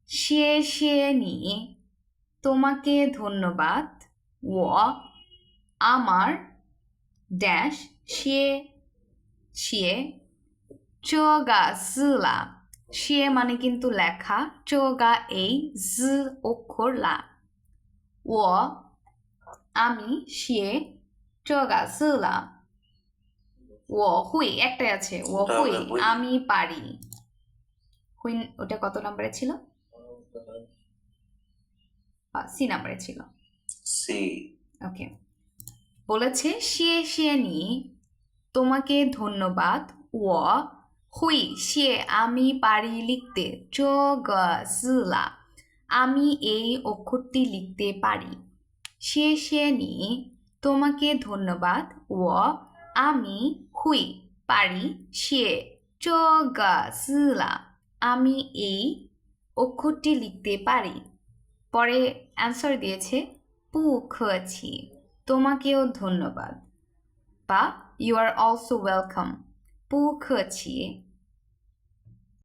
谢谢你তোমাকে ধন্যবাদ 我 আমার ড্যাশ 谢这个是啦 সে মানে কিন্তু লেখা 这个এই জ অক্ষর লা 我 আমি 写这个是啦我会একটাই আছে 我会আমি পারি হুইন ওটা কত নম্বরে ছিল সি নম্বরে ছিল সি ওকে বলেছে 谢谢你তোমাকে ধন্যবাদ 我会写আমি পারি লিখতে 这个是啦আমি এই অক্ষরটি লিখতে পারি 谢谢你তোমাকে ধন্যবাদ 我আমি হুই পারি 写这个是啦আমি এই অক্ষরটি লিখতে পারি পরে অ্যান্সার দিয়েছে 不客气 তোমাকেও ধন্যবাদ বা you are also welcome 不客气